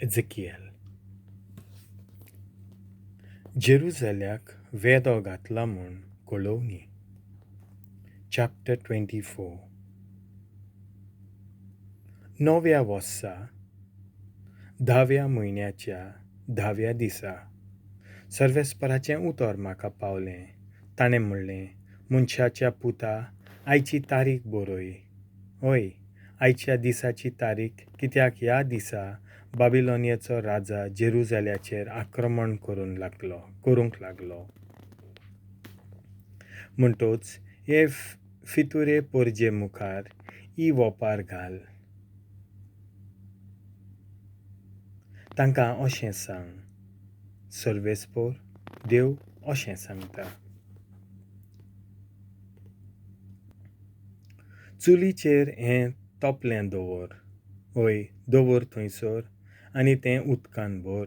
Ezekiel. जेरुसल्याक वेदो घातला म्हूण कळोवनी. Chapter 24. नव्या वर्सा 10व्या म्हयन्याच्या 10व्या दिसा सर्वेस्पराचें उतर म्हाका पावलें. ताणें म्हणलें, मनशाच्या पुता, आयची तारीख बरय. हय, आयच्या दिसाची तारीख, कित्याक ह्या दिसा बाबिलोनियाचो राजा जेरुसल्याचेर आक्रमण करूंक लागलो. म्हणटच हे फिturê porjê मुखार वopar ghal. तांकां अशें सांग, सर्वेस्पोर देव अशें सांगता. चुलीचेर हें toplem दवोर. हय, दवोर thoinsôr आनी तें udkan bhôr.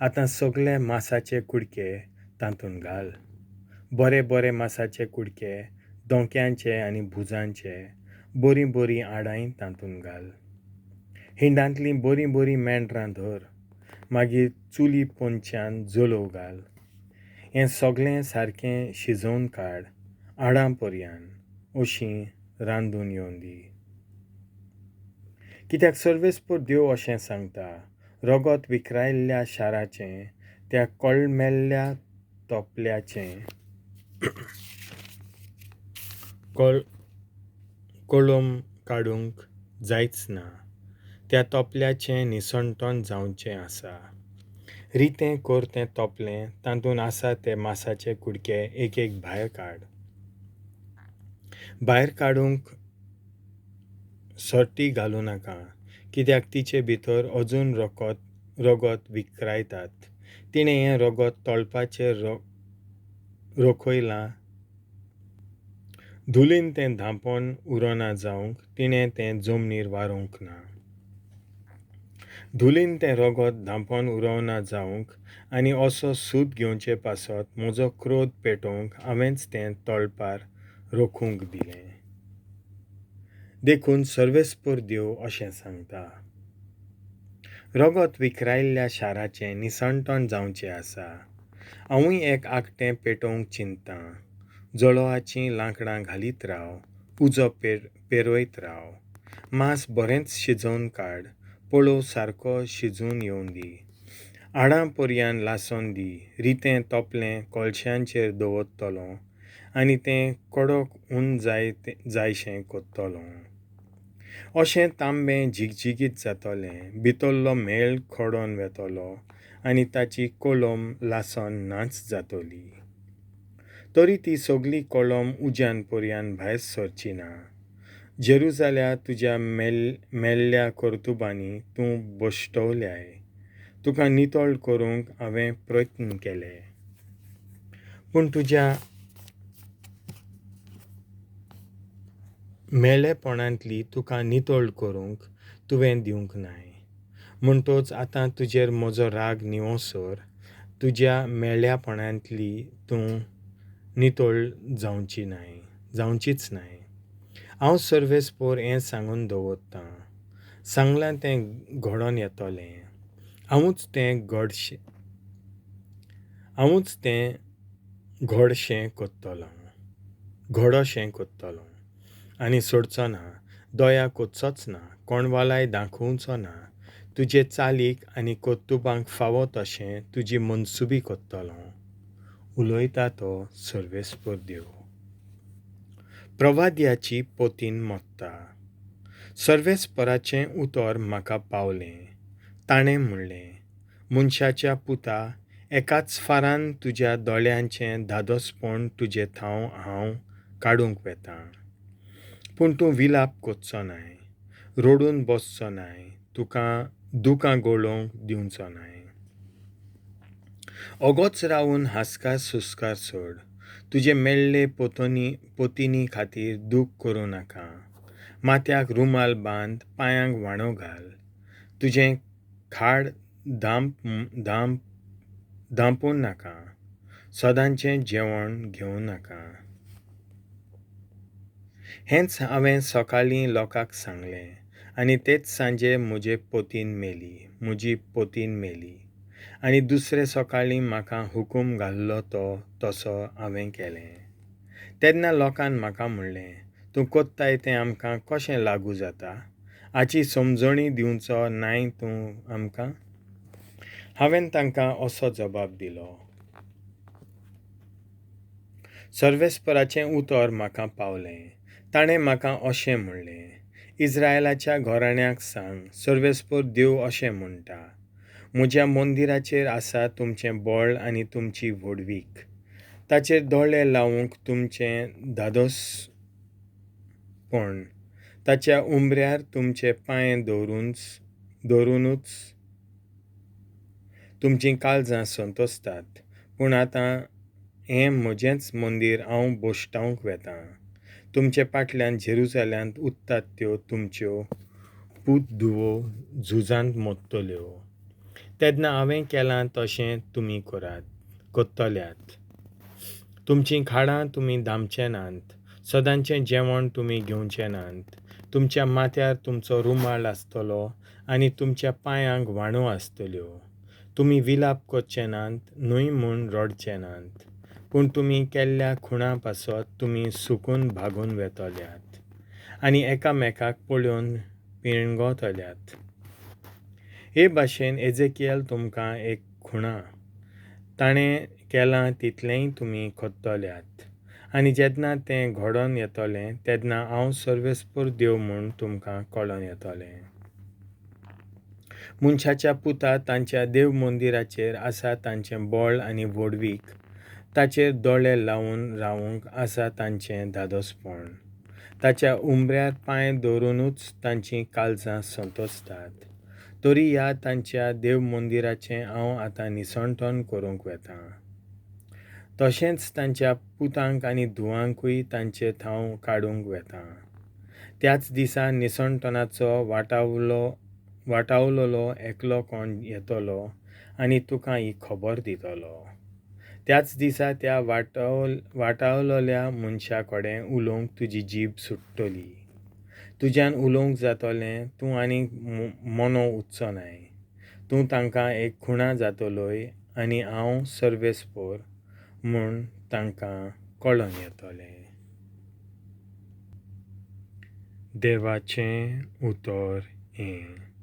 आतां सगळे मासाचे कुडके तातूंत घाल. बरे मासाचे कुडके, दोंक्यांचे आनी भुजांचे, बोरी-बोरी आडाय तातूंत घाल. हिंडांतलीं बोरी-बोरी मेंढरां धर. मागीर चुली पोंदच्यान जलोव घाल. हें सगळें सारकें शिजोवन काड, आडां पर्यान अशीं रांदून ieum-di. कित्याक सर्वेस्पोर देव अशें सांगता, रगत विखरायल्ल्या शाराचें, त्या कळमेल्ल्या तोपल्याचें कोळम काडूंक जायच ना. त्या तोपल्याचें निसणटोन जावचें आसा. रितें कोर तें तोपलें, तातूंत आसा ते मासाचे कुडके एक भायर काड. भायर काडूंक सर्ती घालूं नाका, कित्याक तिचे भितर अजून रगत विखरायतात. तिणें हें रगत तळपाचेर रोखयलां. धुलीन तें धांपोन उरोना जावंक तिणें तें जमनीर वारोवंक ना. धुलीन तें रगत धांपोन उरोवना जावंक आनी असो सूत घेवचे पासत म्हजो क्रोध पेटोवंक हांवेंच तें तळपार रोखूंक दिलें. देखून सर्वेस्पोर देव अशें सांगता, रगत विखरायल्ल्या शाराचें निसणटोन जावचें आसा. हांवूय एक आकटें पेटोवंक चिंत्तां. जळोवाचीं लांकडां घालीत राव, उजो पेरयत राव. मांस बरेंच शिजोवन काड, पळोव सारको शिजून ieum-di. आडां पर्यान लासोन दी. रितें तोपलें कळश्यांचेर दवरतलों आनी तें कडक ऊन जायशें कोत्तलों. अशें तांबें झिगझिगीत जातलें, भितरलो म्हेळ खडोन वेतलो आनी ताची कोळम लासन नाच जातली. तरी ती सगळी कोळम उज्यान पर्यान भायर सरची ना. जेरुसल्या, तुज्या मेल्ल्या कर्तुबांनी तूं बश्टवल्याय. तुका नितळ करूंक हांवें प्रयत्न केले, पूण तुज्या मेळ्ळेपणांतली तुका नितळ करूंक तुवें दिवंक नाय. म्हणटच आतां तुजेर म्हजो राग निवसर, तुज्या मेळ्ळ्यापणांतली तूं नितळ जावचीच नाय. हांव सर्वेस्पोर हें सांगून दवरतां. सांगलां तें घडोन येतलें. हांवूच तें घडशें कोत्तलों आनी सोडचो ना. दया कोचोच ना, कोणवालाय दाखोवचो ना. तुजे चालीक आनी कर्तुबांक फावो तशें तुजी मनसुबी कोत्तलों. उलयता तो सर्वेस्पोर देव. प्रवाद्याची पोतीन मोत्ता. सर्वेस्पराचें उतर म्हाका पावलें. ताणें म्हणलें, मनशाच्या पुता, एकाच फारान तुज्या दोळ्यांचें धादोसपण तुजें थाव हांव काडूंक वेतां. पूण तूं विलाप कोचचो नाय, रोडून बसचो नाय, तुका दुकां गळोवंक दिवचो नाय. ओगोच रावून हासकार सुस्कार सोड. तुजे मेल्ले पोतिनी खातीर दूख करूं नाका. माथ्याक रुमाल बांद, पांयांक व्हाणो घाल. तुजें खाड धांपूं नाका. सदांचें जेवण घेवं नाका. हेंच हांवें सकाळीं लोकांक सांगलें आनी तेच सांजे म्हजी पोतीन मेली आनी दुसरे सकाळीं म्हाका हुकूम घाल्लो तो तसो हांवें केलें. तेन्ना लोकान म्हाका म्हणलें, तूं कोत्ताय तें आमकां कशें लागू जाता? हाची समजणी दिवचो नाय तूं आमकां? हांवें तांकां असो जबाब दिलो. सर्वेस्पराचें उतर म्हाका पावलें. ताणें म्हाका अशें म्हणलें, इस्रायेलाच्या घराण्यांक सांग, सर्वेस्पर देव अशें म्हणटा, म्हज्या मंदिराचेर आसा तुमचें बळ आनी तुमची व्हडवीक. ताचेर दोळे लावूंक तुमचें धादोसपण, ताच्या उंबऱ्यार तुमचे पांय दवरूनच तुमचीं काळजां संतोसतात. पूण आतां हें म्हजेंच मंदीर हांव बोश्टावंक वेतां. तुमचे फाटल्यान जेरुजाल्यांत उत्तात त्यो तुमच्यो पूत-धुवो झुजांत मोडटल्यो. तेन्ना हांवें केलां तशें तुमी कोत्तल्यात. तुमचीं खाडां तुमी धामचे नात, सदांचें जेवण तुमी घेवचें नात. तुमच्या माथ्यार तुमचो रुमाल आसतलो आनी तुमच्या पांयांक व्हाणो आसतल्यो. तुमी विलाप करचे नात, न्हय म्हूण रडचे नात. पूण तुमी केल्ल्या खुणां पासत तुमी सुकून भागून वेतल्यात आनी एकामेकाक पळोवन पिळगतल्यात. हे भाशेन एजेकियल तुमकां एक खुणा. ताणें केलां तितलेंय तुमी कोत्तल्यात. आनी जेन्ना तें घडोवन येतलें तेन्ना हांव सर्वेस्पर देव म्हूण तुमकां कळोवन येतलें. मनशाच्या पुता तांच्या देव मंदिराचेर आसा तांचें बळ आनी व्हडवीक. ताचेर दोळे लावून रावूंक आसा तांचें धादोसपण. ताच्या उंबऱ्यार पांय दवरूनच तांचीं काळजां संतोसतात. तरी ह्या तांच्या देव मंदिराचें हांव आतां निसणटण करूंक वेतां. तशेंच तांच्या पुतांक आनी धुवांकूय तांचे थाव काडूंक वेतां. त्याच दिसा निसणटणाचो वाटावलोलो एकलो कोण येतलो आनी तुका ही खबर दितलो. त्याच दिसा त्या वाटावलोल्या मनशा कडेन उलोवंक तुजी जीब सुट्टली. तुज्यान उलोवंक जातलें, तूं आनीक मनो उठचो नाय. तूं तांकां एक खुणा जातलोय आनी हांव सर्वेस्पर म्हूण तांकां कळोवन येतलें. देवाचें उतर हें.